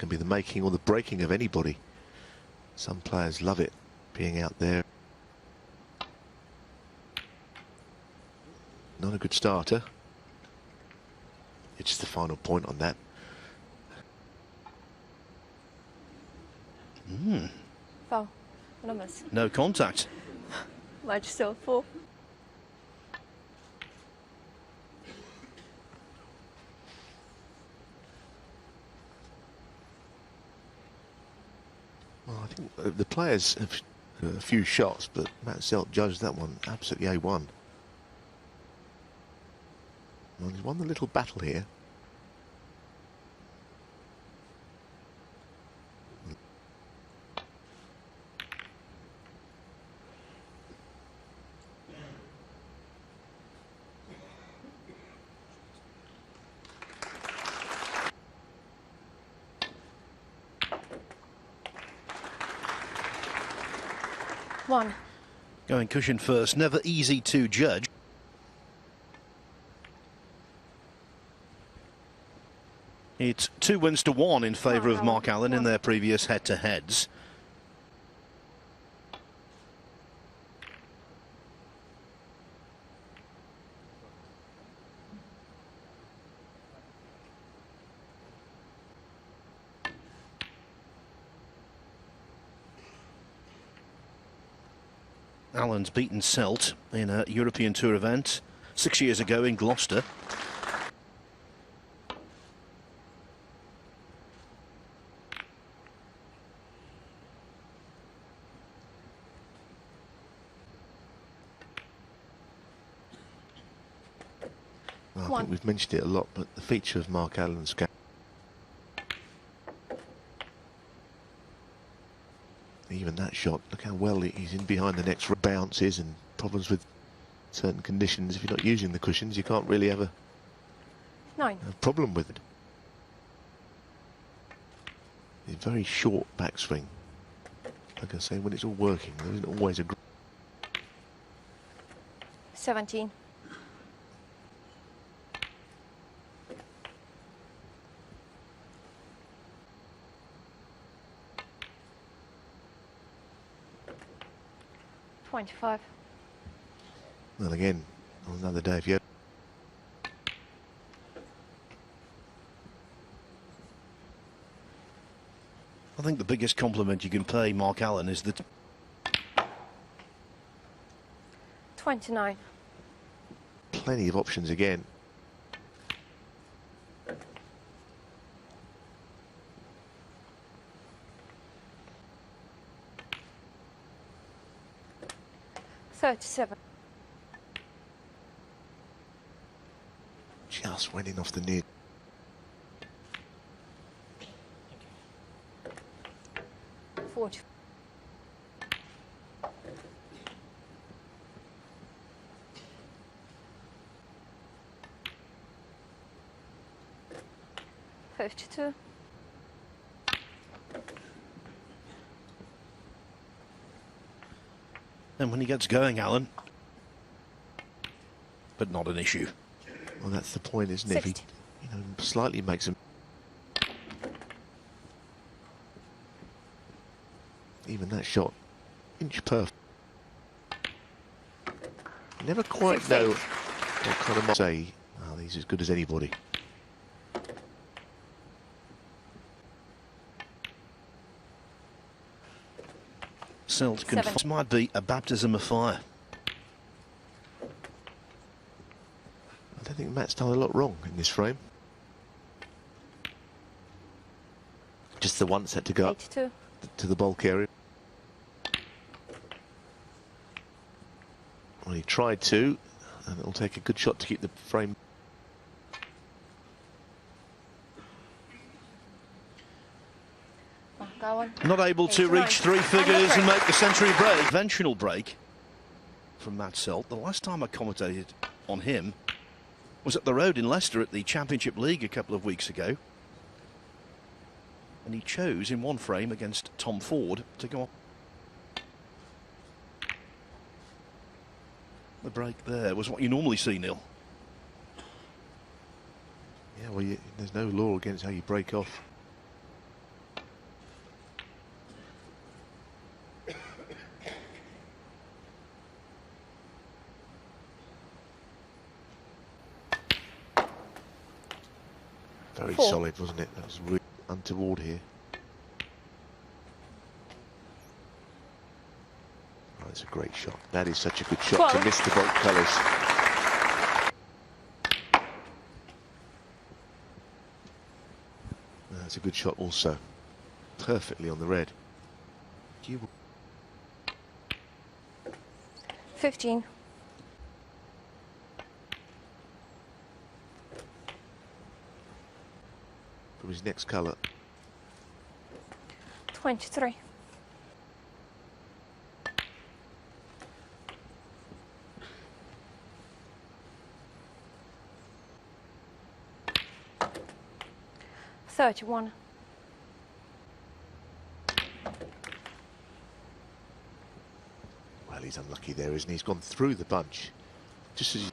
can be the making or the breaking of anybody. Some players love it, being out there. Not a good starter. It's just the final point on that. Foul. Numbers. No contact. Match still 4. Well, I think the players have a few shots, but Matt Selt judged that one absolutely A1. Well, he's won the little battle here. One. Going cushion first, never easy to judge. It's 2 wins to 1 in favour of Mark Allen in their previous head-to-heads. Allen's beaten Selt in a European Tour event 6 years ago in Gloucester. Well, I think we've mentioned it a lot, but the feature of Mark Allen's game, even that shot, look how well he's in behind the next bounces, and problems with certain conditions. If you're not using the cushions, you can't really have a problem with it. A very short backswing. Like I say, when it's all working, there isn't always a 17. $25. Well, again, on another day, if you I think the biggest compliment you can pay Mark Allen is that 29. plenty of options again. $37. Just went in off the near. $40. $52. and when he gets going, Allen, but not an issue. Well, that's the point, isn't it? If he, slightly makes him. Even that shot, inch perfect. You never quite know what kind of say, oh, he's as good as anybody. Selt confirms might be a baptism of fire. I don't think Matt's done a lot wrong in this frame. Just the one set to go up to the bulk area. Well, he tried to, and it'll take a good shot to keep the frame. Not able to reach 3 figures and make the century break. Conventional break from Matt Selt. The last time I commentated on him was at the Road in Leicester at the Championship League a couple of weeks ago. And he chose in one frame against Tom Ford to go on. The break there was what you normally see, Neil. Yeah, well, there's no law against how you break off. Very 4. solid, wasn't it? That was really untoward here. Oh, that's a great shot. That is such a good shot 12. to miss the bolt colours. That's a good shot also. Perfectly on the red. 15. From his next colour. 23. $31. Well, he's unlucky there, isn't he? He's gone through the bunch. Just as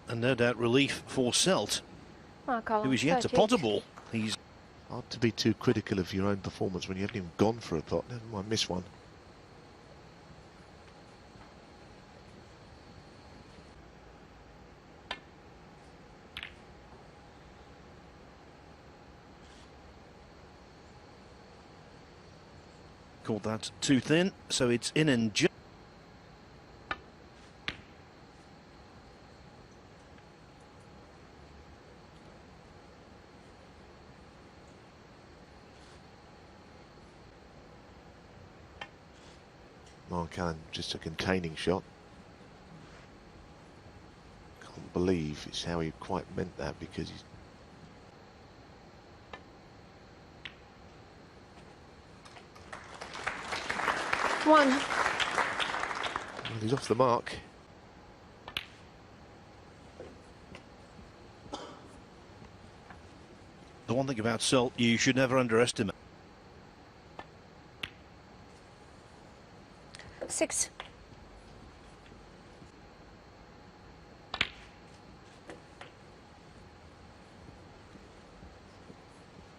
And no doubt relief for Selt, who is yet to pot a ball. He's hard to be too critical of your own performance when you haven't even gone for a pot. Never mind, miss one. called that too thin, so it's in and just. Mark Allen, just a containing shot. Can't believe it's how he quite meant that, because he's... One. Well, he's off the mark. The one thing about Selt, you should never underestimate. 6.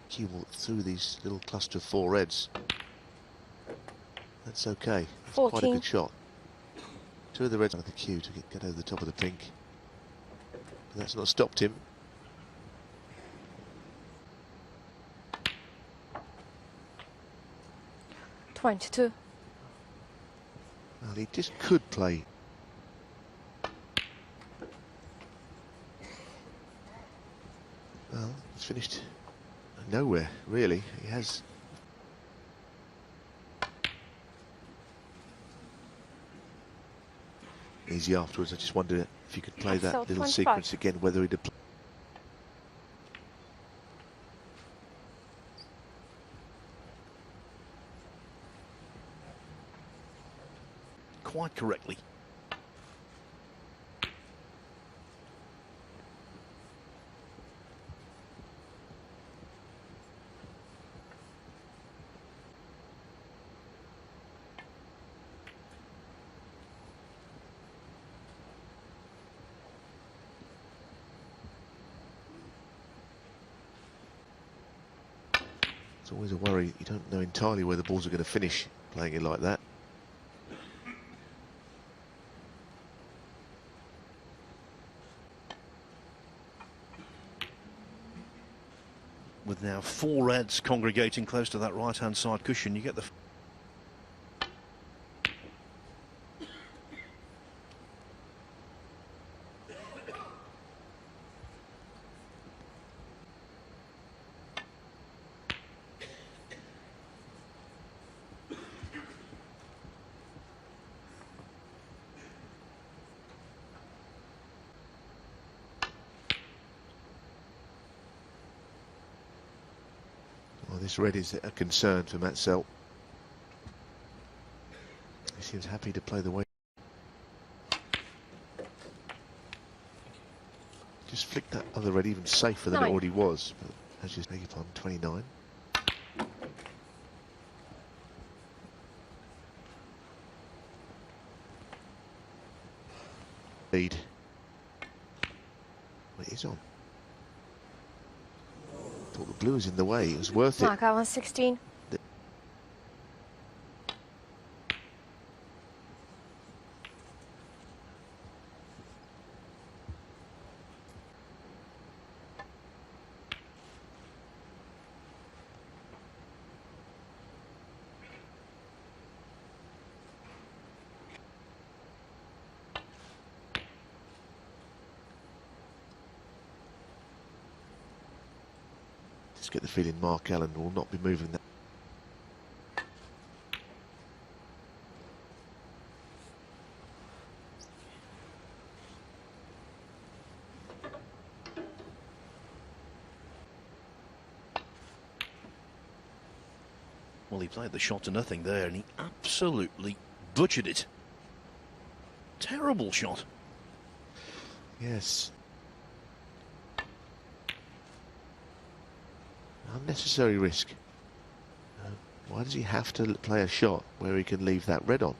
He walked through these little cluster of 4 reds. That's okay. That's 14. quite a good shot. 2 of the reds out of the queue to get over the top of the pink. But that's not stopped him. $22. Well, he just could play. Well, it's finished nowhere, really. He has. Easy afterwards. I just wondered if you could play that Selt little 25. sequence again, whether he'd have played. Quite correctly. It's always a worry. You don't know entirely where the balls are going to finish playing it like that. With now 4 reds congregating close to that right-hand side cushion, you get the... Well, this red is a concern for Matt Selt. He seems happy to play the way. Just flicked that other red even safer than 9. it already was. But as you beg your pardon, 29. Lead. Well, it is on. Thought the blue was in the way. It was worth it. Mark Allen 16. Just get the feeling Mark Allen will not be moving that. Well, he played the shot to nothing there, and he absolutely butchered it. Terrible shot. Yes. Unnecessary risk. Why does he have to play a shot where he can leave that red on?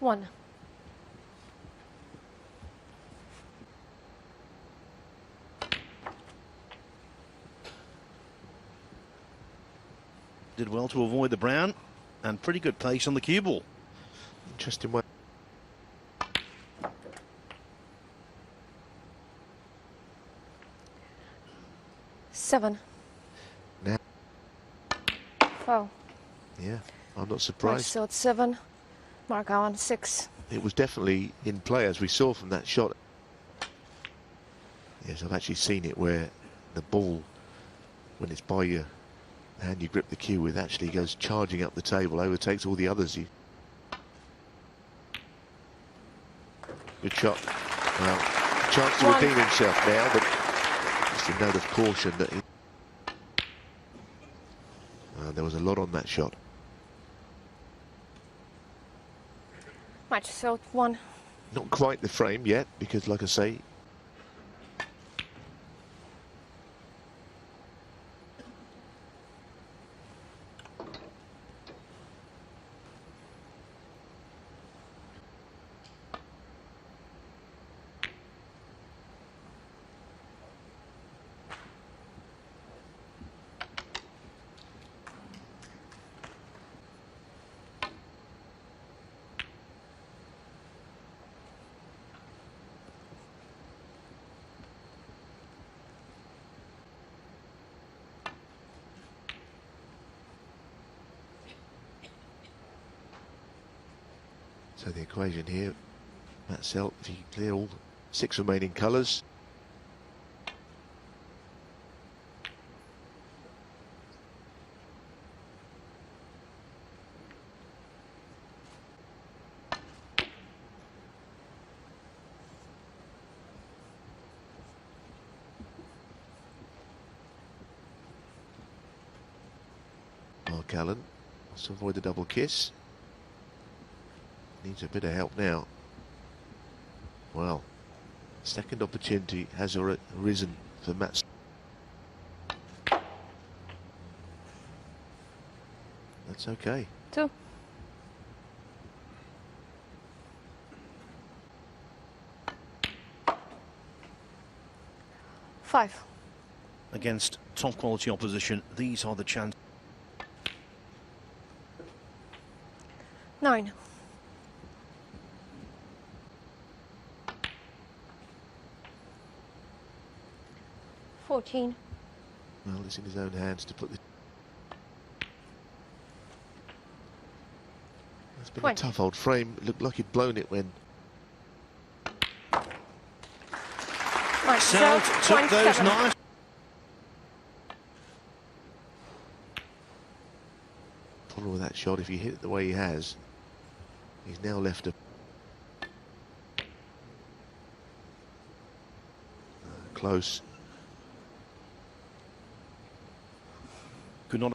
One. Did well to avoid the brown, and pretty good pace on the cue ball. Interesting way. Seven. Now. Oh. Yeah, I'm not Mark surprised. Selt 7. Mark Allen 6. It was definitely in play, as we saw from that shot. Yes, I've actually seen it where the ball, when it's by your hand you grip the cue with, actually goes charging up the table, overtakes all the others. Good shot. Well, chance to redeem himself now, but just a note of caution that there was a lot on that shot. Match Selt 1. Not quite the frame yet, because like I say, so the equation here, Matt Selt, if he clear all 6 remaining colours. Mark Allen wants to avoid the double kiss. Needs a bit of help now. Well, second opportunity has arisen for Matt. That's okay. 2. Five. Against top quality opposition, these are the chances. 9. 14. Well, it's in his own hands to put the... It's been 20. a tough old frame. It looked like he'd blown it when... Match Selt Selt took those 27. nice. Problem with that shot, if he hit it the way he has, he's now left a... close. Could not.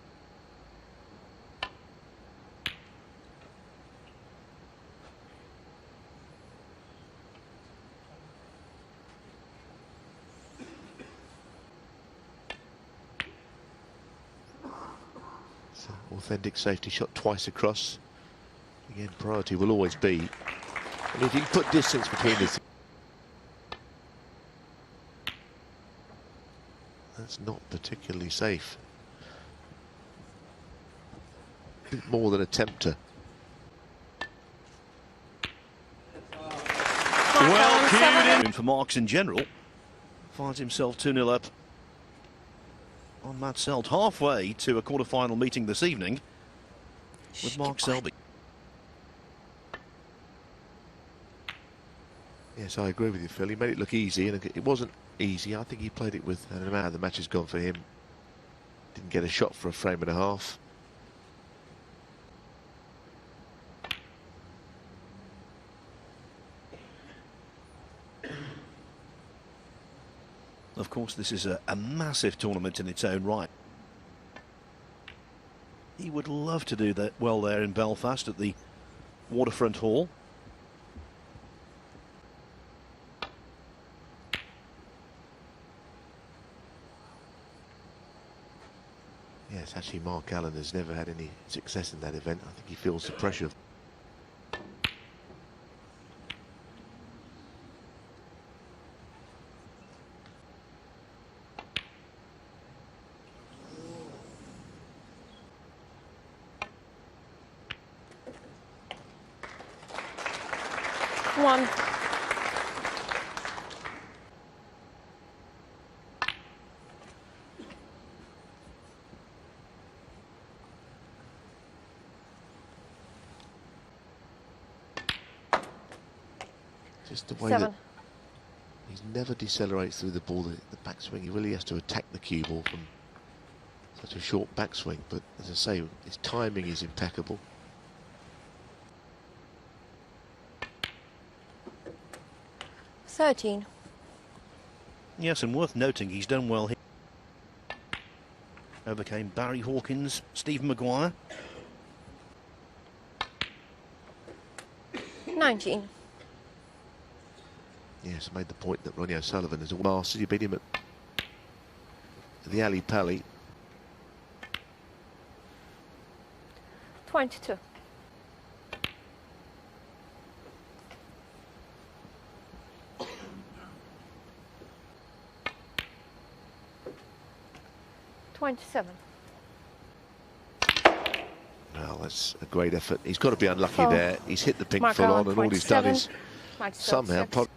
It's an authentic safety shot twice across. Again, priority will always be, and if you can put distance between this, that's not particularly safe. A bit more than a tempter. Well cued in for marks in general. Finds himself 2-0 up on Matt Selt, halfway to a quarter-final meeting this evening with Mark Selby. Yes, I agree with you, Phil. He made it look easy, and it wasn't easy. I think he played it with, no matter how the match has gone for him, didn't get a shot for a frame and a half. Of course, this is a massive tournament in its own right. He would love to do that well there in Belfast at the Waterfront Hall. Yes, actually Mark Allen has never had any success in that event. I think he feels the pressure. One. Just the way 7. that he never decelerates through the ball, the backswing. He really has to attack the cue ball from such a short backswing. But as I say, his timing is impeccable. $13. Yes, and worth noting, he's done well here. Overcame Barry Hawkins, Steve Maguire. 19. Yes, I made the point that Ronnie O'Sullivan is a master. He beat him at the Ali Pali. 22. $27. Well, that's a great effort. He's got to be unlucky 4. there. He's hit the pink Mark full Allen, on, and all he's done 27. is Match somehow... 36.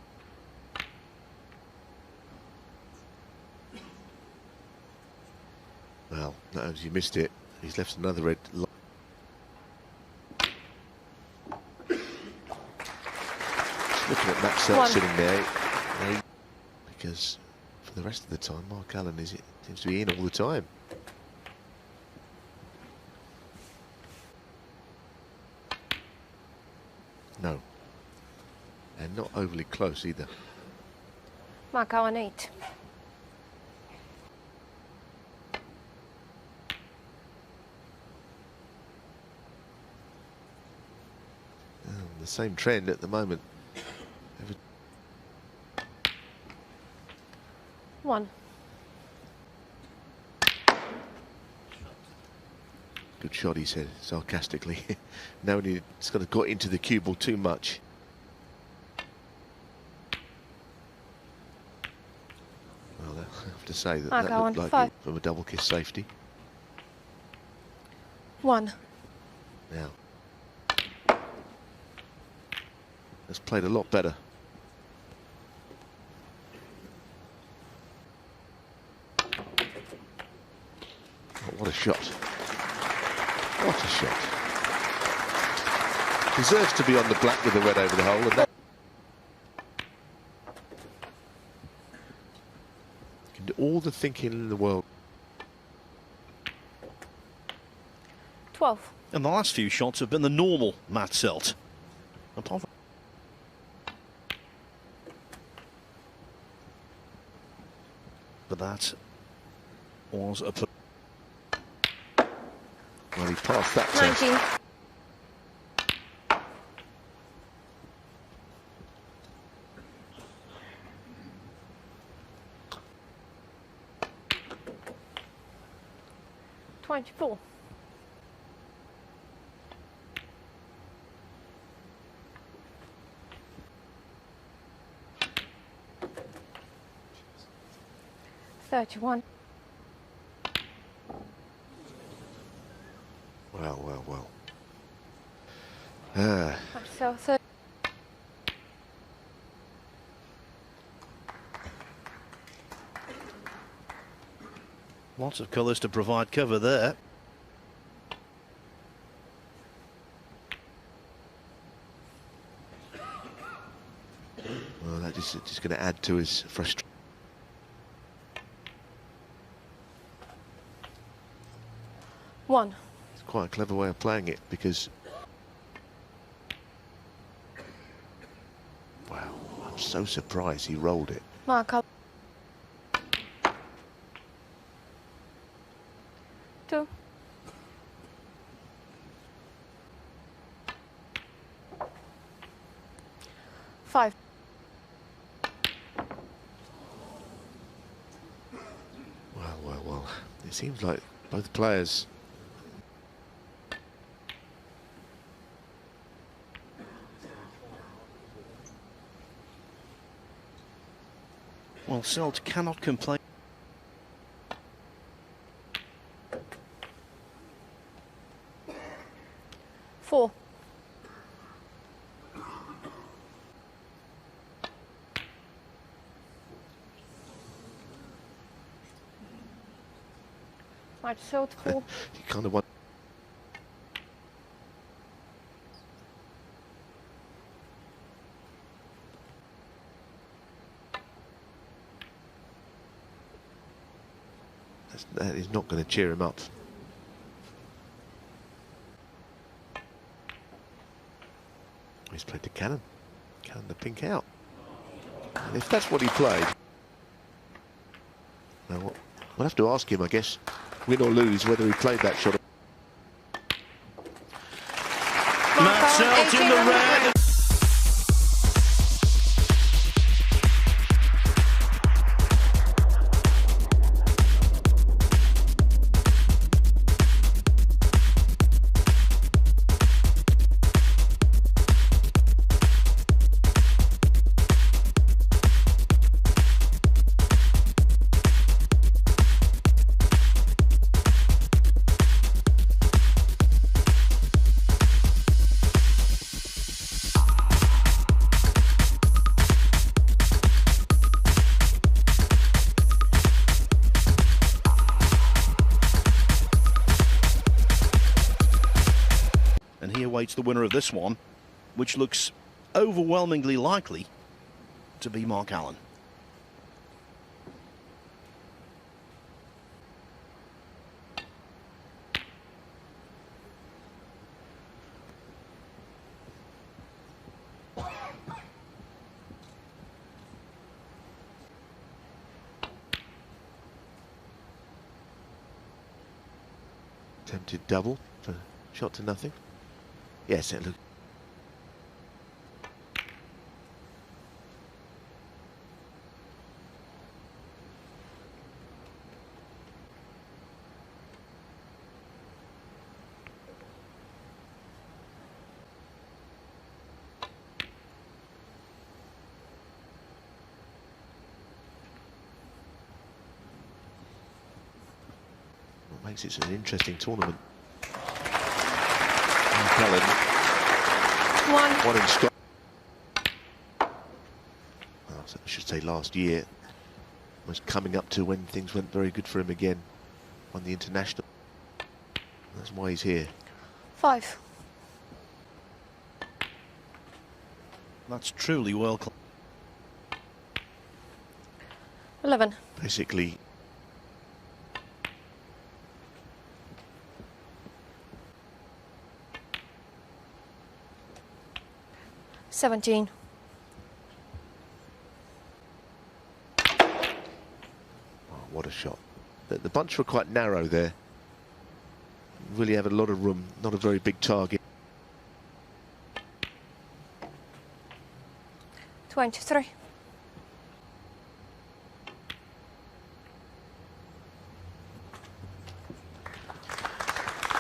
Well, not only has he missed it, he's left another red line. Looking at Matt Selt sitting there, because for the rest of the time, Mark Allen seems to be in all the time. No. And not overly close either. Mark Allen 8. The same trend at the moment. 1. Good shot, he said sarcastically. Now he's got to got into the cue ball too much. Well, I have to say that looked like 5. from a double kiss safety. 1. Now, that's played a lot better. Oh, what a shot. What a shot. Deserves to be on the black with the red over the hole. And that can do all the thinking in the world. 12. And the last few shots have been the normal Matt Selt. Apart from but that was a... Well, he passed that 19. test. $24. $31. Well. So 30. Lots of colours to provide cover there. Well, that just going to add to his frustration. One. It's quite a clever way of playing it because... Wow, I'm so surprised he rolled it. Mark up. 2. 5. Well. It seems like both players... Well, Selt cannot complain. 4. Might Selt 4. You kind of want... That is not going to cheer him up. He's played the cannon the pink out. And if that's what he played, well, we'll have to ask him, I guess, win or lose, whether he played that shot. Matt Selt in the red. And he awaits the winner of this one, which looks overwhelmingly likely to be Mark Allen. Attempted double for shot to nothing. Yes, it looked. What makes it an interesting tournament. One in Scotland. Well, I should say last year was coming up to when things went very good for him again. Won the international. That's why he's here. 5. That's truly world class. 11. Basically. $17. Oh, what a shot. The bunch were quite narrow there. Really have a lot of room, not a very big target. 23.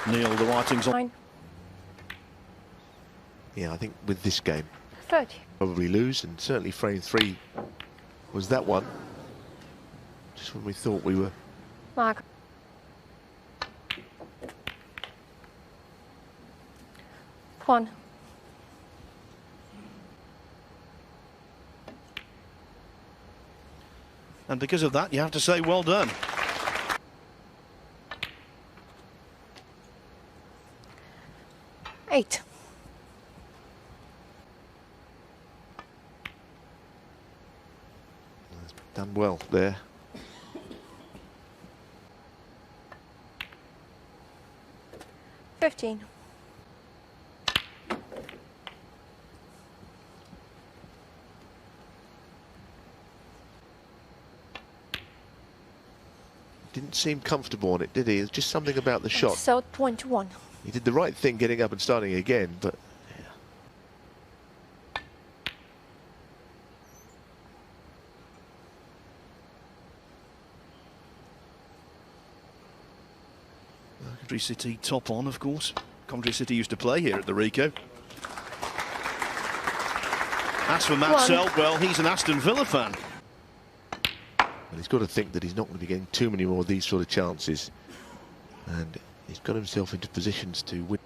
Neil, the writing's on. 9. Yeah, I think with this game, 30. probably lose, and certainly frame 3 was that one. Just when we thought we were. Mark. 1. And because of that, you have to say well done. 8. Done well there. $15. Didn't seem comfortable on it, did he? It's just something about the shot. So 21. He did the right thing getting up and starting again, but yeah. Coventry City top on, of course. Coventry City used to play here at the Rico. As for Matt Selt, well, he's an Aston Villa fan. And he's got to think that he's not going to be getting too many more of these sort of chances. And he's got himself into positions to win.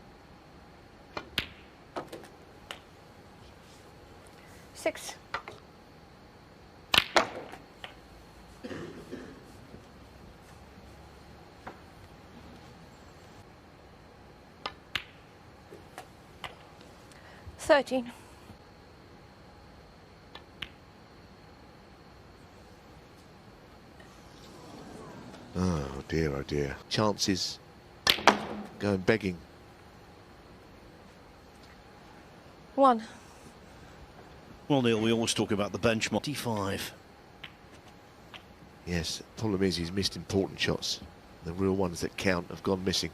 6. $13. Oh dear, oh dear. Chances going begging. 1. Well, Neil, we always talk about the benchmark. 55. Yes, the problem is he's missed important shots. The real ones that count have gone missing.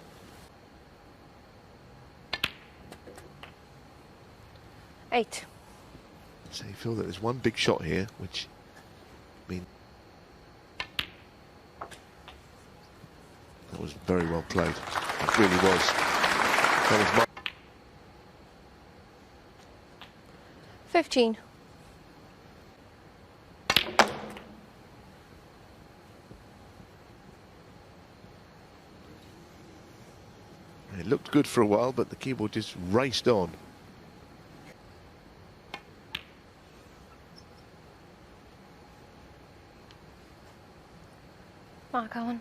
8. So you feel that there's one big shot here, which means that was very well played. It really was. That was 15. It looked good for a while, but the keyboard just raced on. Mark Allen.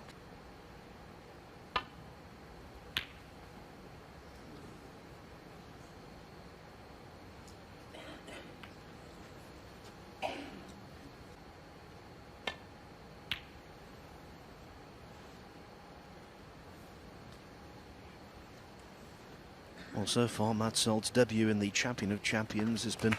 Well, so far, Matt Selt's debut in the Champion of Champions has been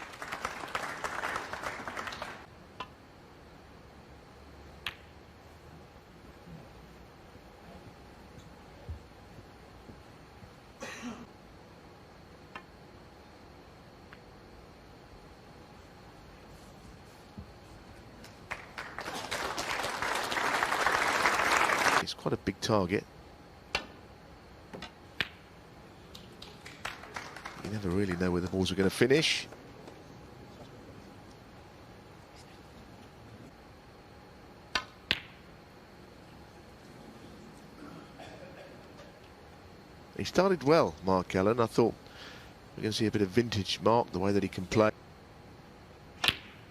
it's quite a big target. You never really know where the balls are going to finish. He started well, Mark Allen. I thought we're going to see a bit of vintage Mark, the way that he can play.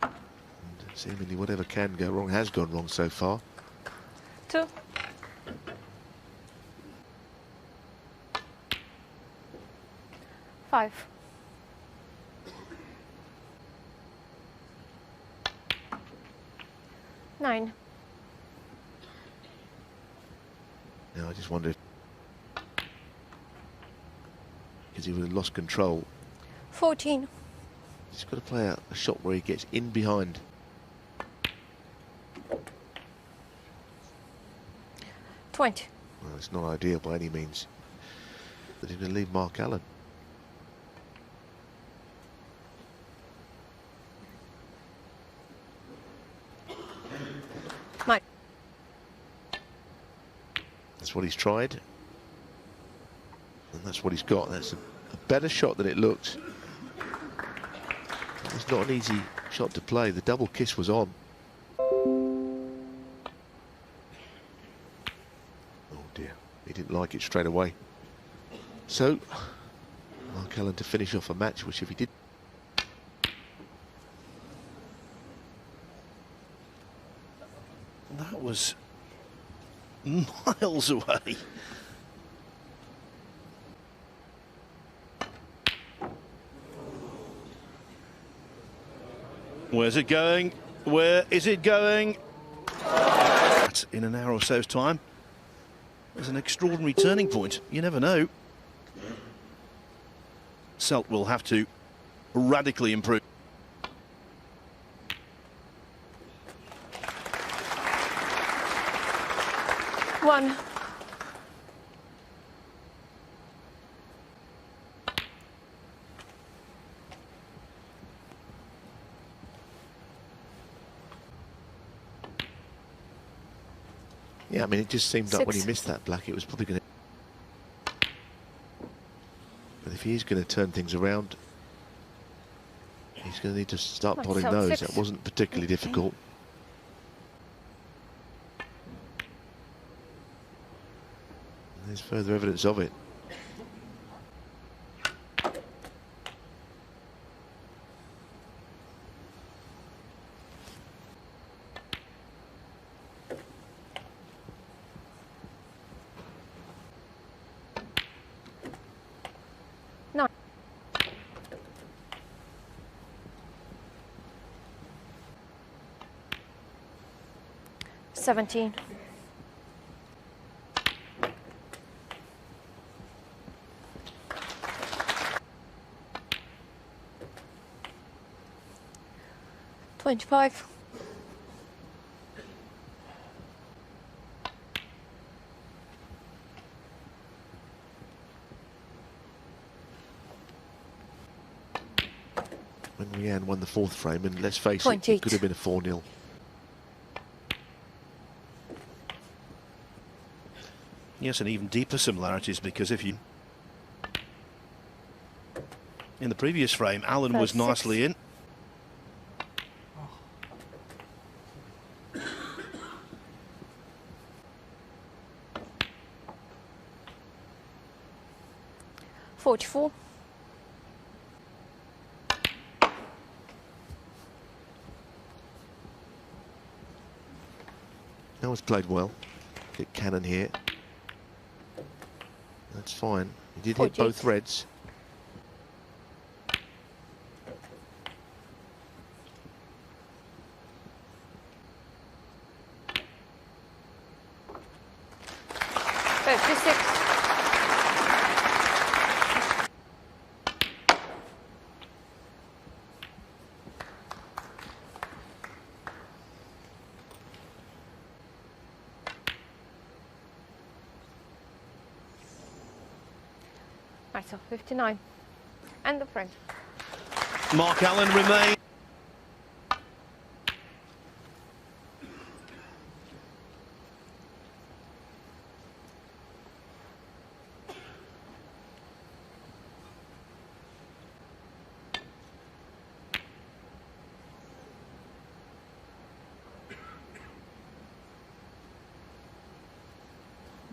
And seemingly whatever can go wrong has gone wrong so far. 2. 5. 9. Now I just wonder if, because he would have lost control. 14. He's got to play out a shot where he gets in behind. 20. Well, it's not ideal by any means. But he's going to leave Mark Allen. Mike. That's what he's tried. And that's what he's got. That's a better shot than it looked. It's not an easy shot to play. The double kiss was on. Oh dear. He didn't like it straight away. So, Mark Allen to finish off a match, which if he did... That was miles away. Where's it going? Where is it going? That's in an hour or so's time. There's an extraordinary turning point. You never know. Selt will have to radically improve. One. Yeah, I mean, it just seemed like when he 6. missed that black, it was probably going to... But if he's going to turn things around, he's going to need to start Right, potting Selt those. 6. That wasn't particularly difficult. And there's further evidence of it. Nine. 17. $25. When Rianne won the fourth frame, and let's face it, 28. it could have been a 4-0. Yes, and even deeper similarities, because if you... In the previous frame, Alan was 36. nicely in. $44. That was played well. Get cannon here. That's fine. He did hit 48. both reds. Right, so 59. And the frame. Mark Allen remains.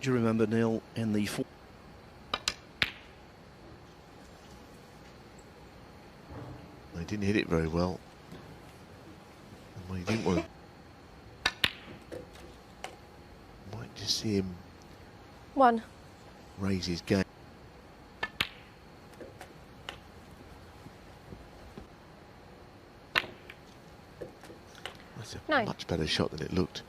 Do you remember, Neil, in the He didn't hit it very well. And he didn't want to... Might just see him 1. raise his game. That's a 9. much better shot than it looked.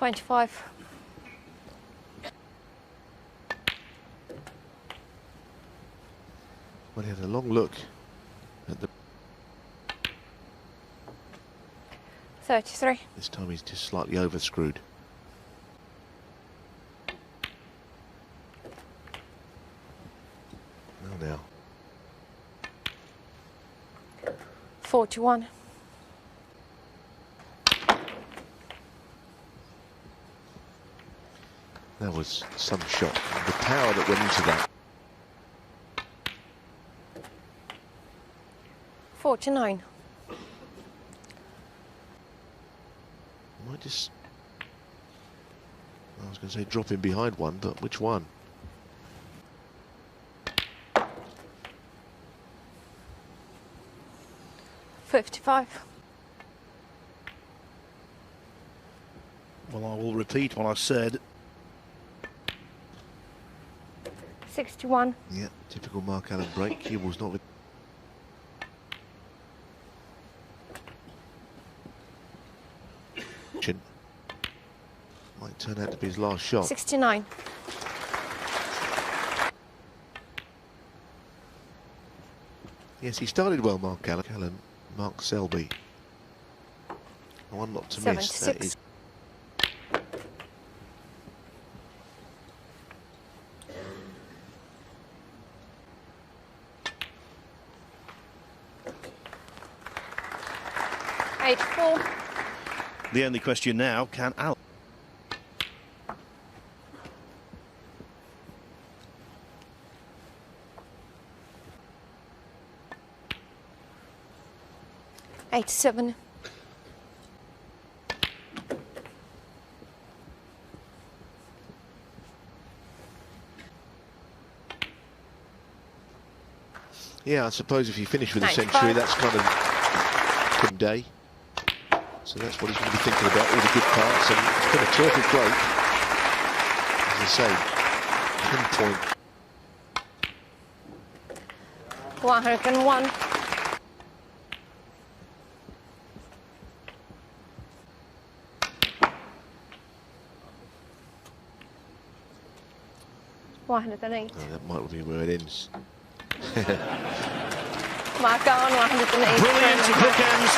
$25. Well, he had a long look at the... 33. This time he's just slightly overscrewed. Now. 41. That was some shot. The power that went into that. 49. Might just... I was going to say drop in behind one, but which one? 55. Well, I will repeat what I said. 61. Yeah, typical Mark Allen break. Cue ball's not with. Might turn out to be his last shot. 69. Yes, he started well, Mark Allen. Mark Selby. One not to miss. 76. That is. Four. The only question now, can Al? Seven. Yeah, I suppose if you finish with a 95. century, that's kind of good day. So that's what he's going to be thinking about, all the good parts, and it's been a terrific break. As I say, pinpoint. 101. Oh, that might be where it ends. Mark on 108. Brilliant bookends.